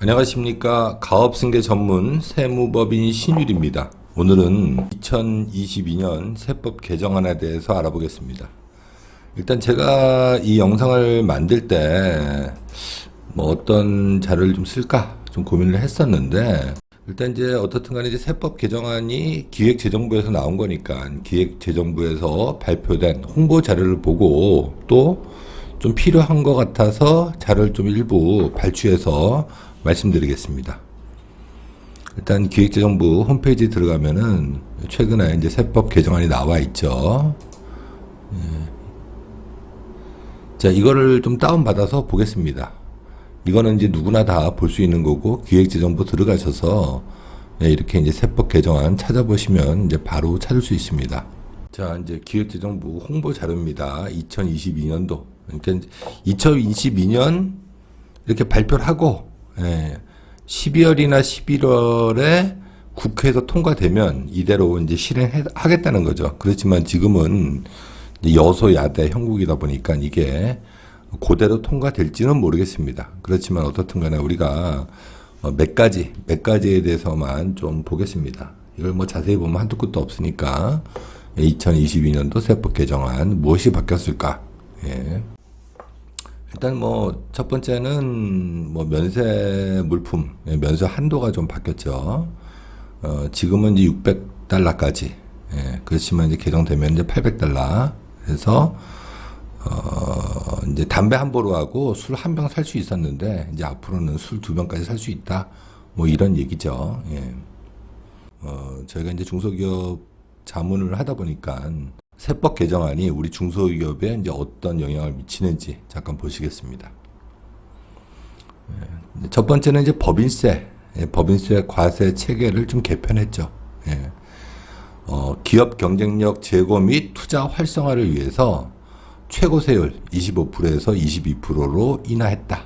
안녕하십니까. 가업승계 전문 세무법인 신율입니다. 오늘은 2022년 세법 개정안에 대해서 알아보겠습니다. 일단 제가 이 영상을 만들 때 어떤 자료를 좀 쓸까 좀 고민을 했었는데, 일단 이제 어떻든 간에 이제 세법 개정안이 기획재정부에서 나온 거니까 기획재정부에서 발표된 홍보 자료를 보고 또 좀 필요한 것 같아서 자료를 좀 일부 발췌해서 말씀드리겠습니다. 일단 기획재정부 홈페이지에 들어가면은 최근에 이제 세법 개정안이 나와 있죠. 자, 이거를 좀 다운받아서 보겠습니다. 이거는 이제 누구나 다 볼 수 있는 거고, 기획재정부 들어가셔서 이렇게 이제 세법 개정안 찾아보시면 이제 바로 찾을 수 있습니다. 자, 이제 기획재정부 홍보 자료입니다. 2022년도. 그러니까 2022년 이렇게 발표를 하고, 12월이나 11월에 국회에서 통과되면 이대로 이제 실행하겠다는 거죠. 그렇지만 지금은 여소야대 형국이다 보니까 이게 그대로 통과될지는 모르겠습니다. 그렇지만 어떻든 간에 우리가 몇 가지에 대해서만 좀 보겠습니다. 이걸 자세히 보면 한두 끝도 없으니까 2022년도 세법 개정안 무엇이 바뀌었을까? 일단 첫 번째는 면세 물품, 면세 한도가 좀 바뀌었죠. 지금은 이제 $600까지. 그렇지만 이제 개정되면 이제 $800. 그래서 이제 담배 한 보루하고 술 한 병 살 수 있었는데 이제 앞으로는 술 2병까지 살 수 있다. 이런 얘기죠. 저희가 이제 중소기업 자문을 하다 보니까 세법 개정안이 우리 중소기업에 이제 어떤 영향을 미치는지 잠깐 보시겠습니다. 첫 번째는 이제 법인세 과세 체계를 좀 개편했죠. 기업 경쟁력 제고 및 투자 활성화를 위해서 최고 세율 25%에서 22%로 인하했다.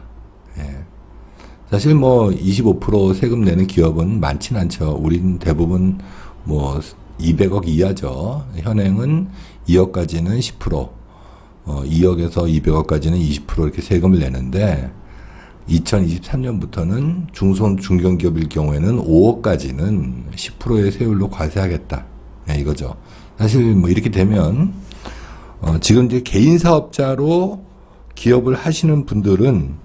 사실 25% 세금 내는 기업은 많진 않죠. 우린 대부분 200억 이하죠. 현행은 2억까지는 10%, 2억에서 200억까지는 20% 이렇게 세금을 내는데 2023년부터는 중소중견기업일 경우에는 5억까지는 10%의 세율로 과세하겠다. 이거죠. 사실 이렇게 되면 지금 이제 개인 사업자로 기업을 하시는 분들은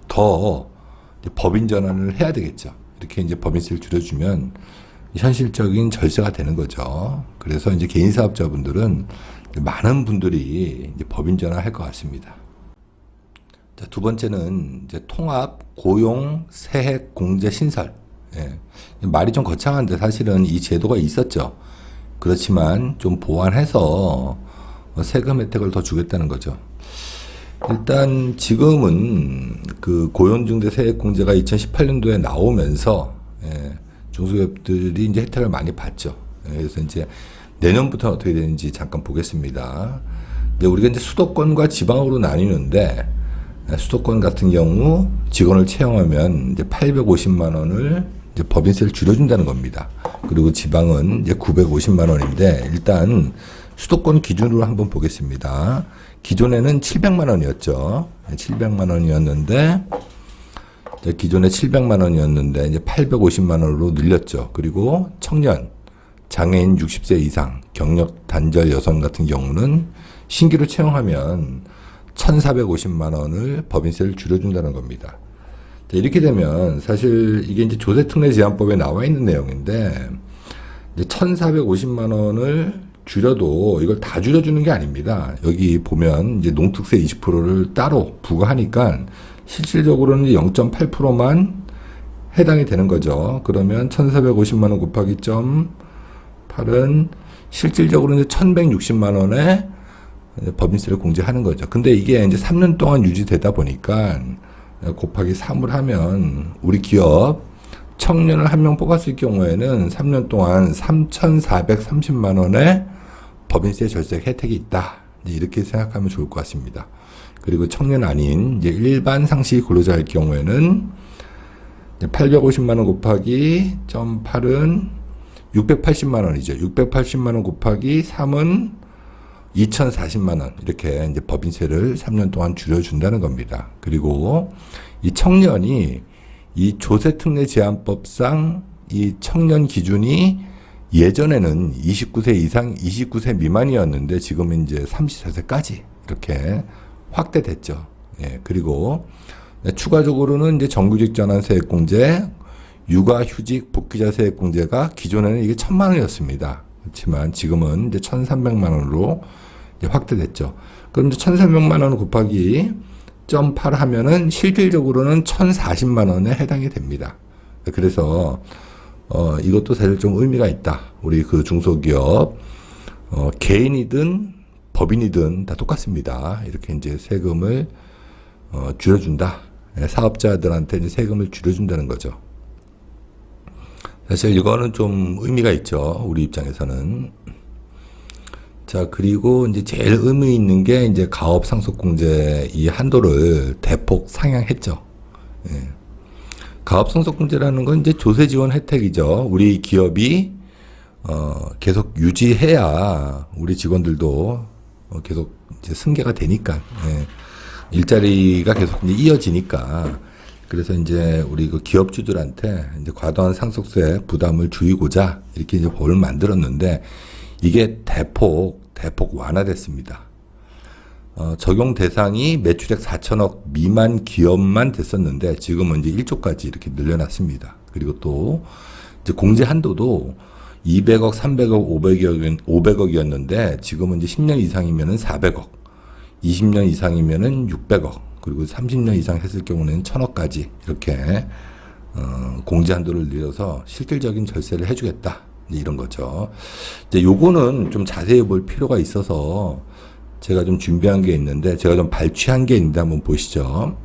더 이제 법인 전환을 해야 되겠죠. 이렇게 이제 법인세를 줄여주면 현실적인 절세가 되는 거죠. 그래서 이제 개인 사업자분들은 많은 분들이 이제 법인 전환할 것 같습니다. 자, 두 번째는 이제 통합 고용 세액 공제 신설. 말이 좀 거창한데 사실은 이 제도가 있었죠. 그렇지만 좀 보완해서 세금 혜택을 더 주겠다는 거죠. 일단 지금은 그 고용중대 세액 공제가 2018년도에 나오면서 중소기업들이 이제 혜택을 많이 받죠. 그래서 이제 내년부터 어떻게 되는지 잠깐 보겠습니다. 이제 우리가 이제 수도권과 지방으로 나뉘는데, 수도권 같은 경우 직원을 채용하면 이제 850만 원을 이제 법인세를 줄여준다는 겁니다. 그리고 지방은 이제 950만 원인데, 일단 수도권 기준으로 한번 보겠습니다. 기존에는 700만 원이었죠. 700만 원이었는데, 기존에 700만 원이었는데 이제 850만 원으로 늘렸죠. 그리고 청년, 장애인 60세 이상, 경력 단절 여성 같은 경우는 신규로 채용하면 1,450만 원을 법인세를 줄여준다는 겁니다. 이렇게 되면 사실 이게 이제 조세특례제한법에 나와 있는 내용인데, 이제 1,450만 원을 줄여도 이걸 다 줄여주는 게 아닙니다. 여기 보면 이제 농특세 20%를 따로 부과하니까 실질적으로는 0.8%만 해당이 되는 거죠. 그러면 1,450만 원 곱하기 0.8은 실질적으로는 1,160만 원에 법인세를 공제하는 거죠. 근데 이게 이제 3년 동안 유지되다 보니까 곱하기 3을 하면 우리 기업 청년을 한 명 뽑았을 경우에는 3년 동안 3,430만 원의 법인세 절세 혜택이 있다. 이렇게 생각하면 좋을 것 같습니다. 그리고 청년 아닌 이제 일반 상시 근로자일 경우에는 850만 원 곱하기 0.8은 680만 원이죠. 680만 원 곱하기 3은 2,040만 원 이렇게 이제 법인세를 3년 동안 줄여준다는 겁니다. 그리고 이 청년이 이 조세 특례 제한법상 이 청년 기준이 예전에는 29세 이상, 29세 미만이었는데 지금은 이제 34세까지 이렇게 확대됐죠. 예, 그리고 추가적으로는 이제 정규직 전환 세액공제, 육아휴직 복귀자 세액공제가 기존에는 이게 1,000만 원이었습니다. 그렇지만 지금은 이제 1,300만 원으로 이제 확대됐죠. 그럼 이제 1,300만 원 곱하기 0.8 하면은 실질적으로는 1,040만 원에 해당이 됩니다. 그래서 이것도 사실 좀 의미가 있다. 우리 그 중소기업 개인이든 법인이든 다 똑같습니다. 이렇게 이제 세금을 줄여준다. 사업자들한테 이제 세금을 줄여준다는 거죠. 사실 이거는 좀 의미가 있죠. 우리 입장에서는. 자, 그리고 이제 제일 의미 있는 게 이제 가업 상속공제 이 한도를 대폭 상향했죠. 예. 가업 상속공제라는 건 이제 조세 지원 혜택이죠. 우리 기업이 계속 유지해야 우리 직원들도 계속 이제 승계가 되니까. 예. 일자리가 계속 이제 이어지니까. 그래서 이제 우리 그 기업주들한테 이제 과도한 상속세 부담을 줄이고자 이렇게 이제 법을 만들었는데 이게 대폭 완화됐습니다. 적용 대상이 매출액 4천억 미만 기업만 됐었는데 지금은 이제 1조까지 이렇게 늘려놨습니다. 그리고 또 이제 공제 한도도 200억, 300억, 500억이었는데 지금은 이제 10년 이상이면은 400억, 20년 이상이면은 600억, 그리고 30년 이상 했을 경우는 1,000억까지 이렇게 공제 한도를 늘려서 실질적인 절세를 해주겠다. 이런 거죠. 이제 요거는 좀 자세히 볼 필요가 있어서 제가 좀 준비한 게 있는데 제가 좀 발췌한 게 있는데 한번 보시죠.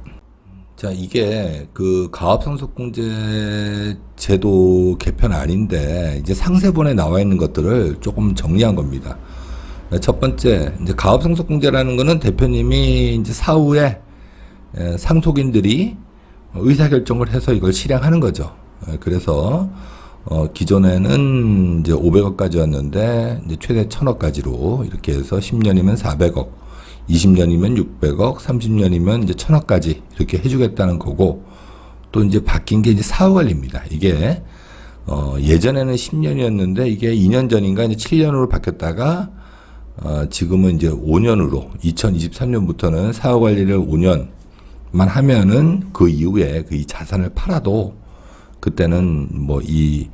자, 이게 그 가업상속공제 제도 개편 아닌데 이제 상세본에 나와 있는 것들을 조금 정리한 겁니다. 첫 번째, 이제 가업상속공제라는 거는 대표님이 이제 사후에 상속인들이 의사결정을 해서 이걸 실행하는 거죠. 그래서 기존에는 이제 500억까지였는데 이제 최대 1,000억까지로 이렇게 해서 10년이면 400억, 20년이면 600억, 30년이면 이제 1,000억까지 이렇게 해주겠다는 거고, 또 이제 바뀐 게 이제 사후관리입니다. 이게 예전에는 10년이었는데 이게 2년 전인가 이제 7년으로 바뀌었다가 지금은 이제 5년으로 2023년부터는 사후관리를 5년만 하면은 그 이후에 그 이 자산을 팔아도 그때는 뭐 이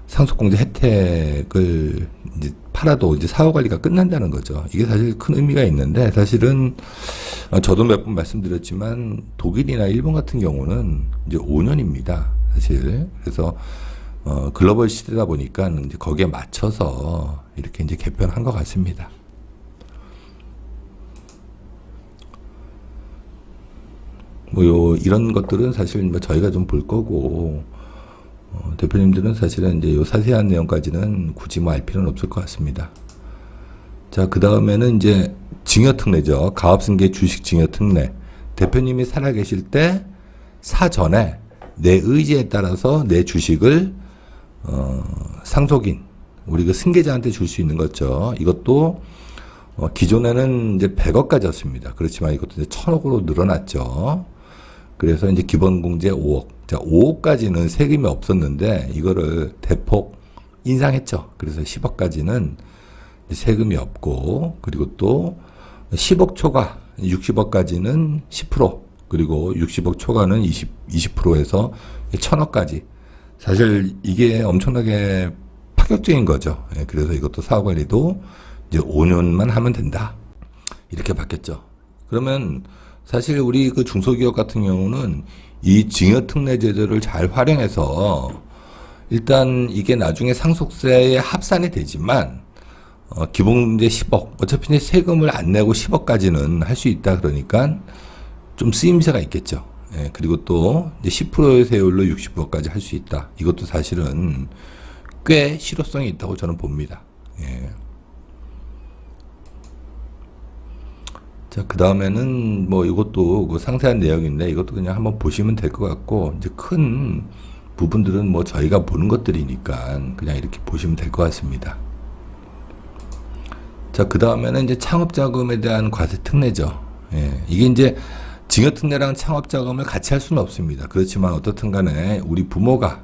상속공제 혜택을 이제 팔아도 이제 사후관리가 끝난다는 거죠. 이게 사실 큰 의미가 있는데 사실은 저도 몇 번 말씀드렸지만 독일이나 일본 같은 경우는 이제 5년입니다. 사실. 그래서 글로벌 시대다 보니까 이제 거기에 맞춰서 이렇게 이제 개편한 것 같습니다. 이런 것들은 사실 뭐 저희가 좀 볼 거고, 대표님들은 사실은 이제 요 자세한 내용까지는 굳이 뭐 알 필요는 없을 것 같습니다. 자, 그 다음에는 이제 증여특례죠. 가업승계 주식 증여특례. 대표님이 살아계실 때 사전에 내 의지에 따라서 내 주식을, 상속인, 우리 그 승계자한테 줄 수 있는 거죠. 이것도, 기존에는 이제 100억까지였습니다. 그렇지만 이것도 이제 1,000억으로 늘어났죠. 그래서 이제 기본공제 5억. 자, 5억까지는 세금이 없었는데 이거를 대폭 인상했죠. 그래서 10억까지는 세금이 없고, 그리고 또 10억 초과 60억까지는 10%, 그리고 60억 초과는 20%에서 1,000억까지. 사실 이게 엄청나게 파격적인 거죠. 그래서 이것도 사후관리도 이제 5년만 하면 된다. 이렇게 바뀌었죠. 그러면 사실 우리 그 중소기업 같은 경우는 이 증여특례 제도를 잘 활용해서 일단 이게 나중에 상속세에 합산이 되지만 기본공제 10억, 어차피 이제 세금을 안 내고 10억까지는 할 수 있다. 그러니까 좀 쓰임새가 있겠죠. 예, 그리고 또 이제 10%의 세율로 60억까지 할 수 있다. 이것도 사실은 꽤 실효성이 있다고 저는 봅니다. 예. 자, 그 다음에는 뭐 이것도 그 상세한 내용인데 이것도 그냥 한번 보시면 될 것 같고, 이제 큰 부분들은 뭐 저희가 보는 것들이니까 그냥 이렇게 보시면 될 것 같습니다. 자, 그 다음에는 이제 창업자금에 대한 과세 특례죠. 예, 이게 이제 증여특례랑 창업자금을 같이 할 수는 없습니다. 그렇지만 어떻든 간에 우리 부모가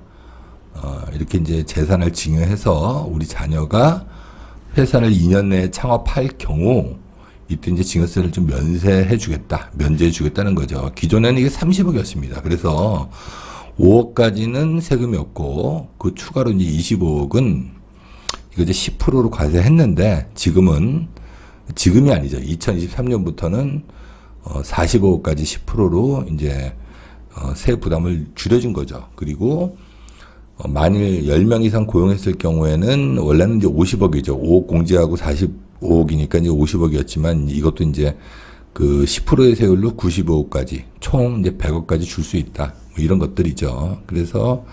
이렇게 이제 재산을 증여해서 우리 자녀가 회사를 2년 내에 창업할 경우 이때 이제 증여세를 좀 면세해 주겠다, 면제해 주겠다는 거죠. 기존에는 이게 30억이었습니다. 그래서 5억까지는 세금이 없고 그 추가로 이제 25억은 이거 이제 10%로 과세했는데 지금이 아니죠. 2023년부터는 45억까지 10%로 이제 세 부담을 줄여준 거죠. 그리고 만일 10명 이상 고용했을 경우에는 원래는 이제 50억이죠. 5억 공제하고 45억이니까 이제 50억이었지만 이것도 이제 그 10%의 세율로 95억까지 총 이제 100억까지 줄 수 있다. 뭐 이런 것들이죠. 그래서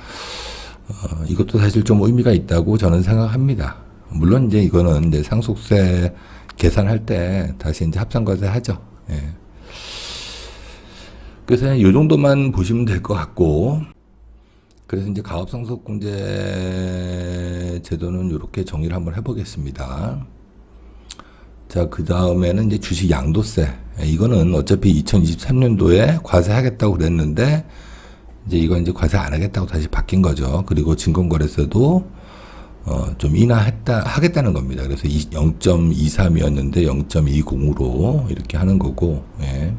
이것도 사실 좀 의미가 있다고 저는 생각합니다. 물론 이제 이거는 이제 상속세 계산할 때 다시 이제 합산과세 하죠. 예. 그래서 이 정도만 보시면 될 것 같고, 그래서 이제 가업상속공제 제도는 이렇게 정리를 한번 해보겠습니다. 자, 그 다음에는 이제 주식 양도세. 이거는 어차피 2023년도에 과세하겠다고 그랬는데, 이제 이건 이제 과세 안 하겠다고 다시 바뀐 거죠. 그리고 증권거래세도 좀 하겠다는 겁니다. 그래서 0.23이었는데 0.20으로 이렇게 하는 거고, 예.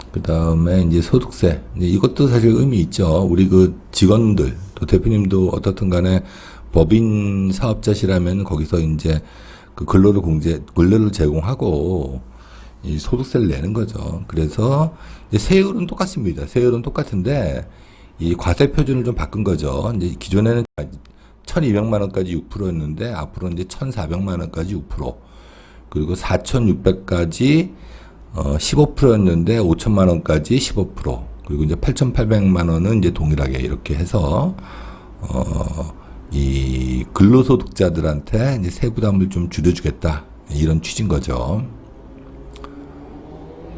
그 다음에 이제 소득세. 이것도 사실 의미 있죠. 우리 그 직원들, 또 대표님도 어떻든 간에 법인 사업자시라면 거기서 이제 그 근로를 제공하고 이 소득세를 내는 거죠. 그래서 이제 세율은 똑같습니다. 세율은 똑같은데 이 과세 표준을 좀 바꾼 거죠. 이제 기존에는 1,200만 원까지 6%였는데 앞으로 이제 1,400만 원까지 6%, 그리고 4,600까지 15%였는데 5천만 원까지 15%, 그리고 이제 8,800만 원은 이제 동일하게 이렇게 해서 이 근로소득자들한테 이제 세부담을 좀 줄여주겠다, 이런 취지인 거죠.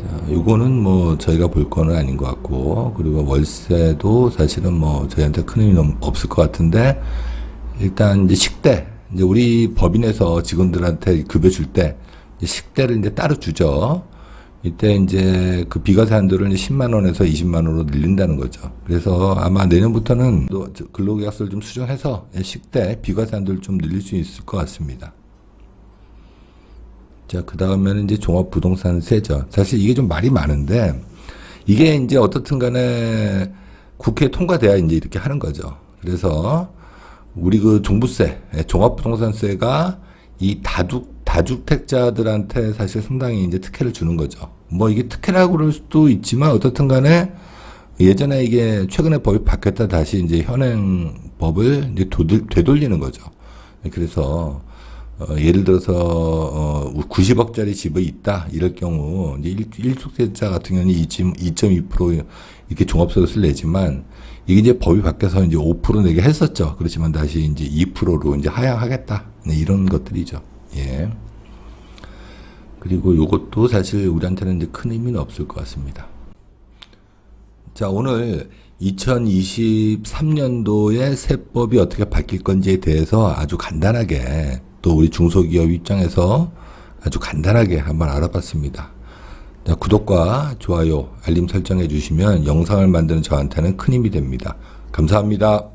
자, 요거는 뭐 저희가 볼 거는 아닌 것 같고, 그리고 월세도 사실은 뭐 저희한테 큰 의미는 없을 것 같은데, 일단 이제 식대, 이제 우리 법인에서 직원들한테 급여 줄 때 식대를 이제 따로 주죠. 이때 이제 그 비과세한도를 10만 원에서 20만 원으로 늘린다는 거죠. 그래서 아마 내년부터는 또 근로계약서를 좀 수정해서 식대 비과세한도를 좀 늘릴 수 있을 것 같습니다. 자, 그 다음에는 이제 종합부동산세죠. 사실 이게 좀 말이 많은데, 이게 이제 어떻든 간에 국회에 통과돼야 이제 이렇게 하는 거죠. 그래서 우리 그 종부세, 종합부동산세가 이 다주택자들한테 사실 상당히 이제 특혜를 주는 거죠. 뭐 이게 특혜라고 그럴 수도 있지만 어떻든 간에 예전에 이게 최근에 법이 바뀌었다 다시 이제 현행 법을 이제 되돌리는 거죠. 그래서 예를 들어서 90억짜리 집이 있다 이럴 경우 이제 1주택자 같은 경우는 2.2% 이렇게 종합소득세를 내지만 이게 이제 법이 바뀌어서 이제 5% 내게 했었죠. 그렇지만 다시 이제 2%로 이제 하향하겠다, 네, 이런 것들이죠. 예. 그리고 요것도 사실 우리한테는 이제 큰 의미는 없을 것 같습니다. 자, 오늘 2023년도에 세법이 어떻게 바뀔 건지에 대해서 아주 간단하게, 또 우리 중소기업 입장에서 아주 간단하게 한번 알아봤습니다. 자, 구독과 좋아요, 알림 설정해 주시면 영상을 만드는 저한테는 큰 힘이 됩니다. 감사합니다.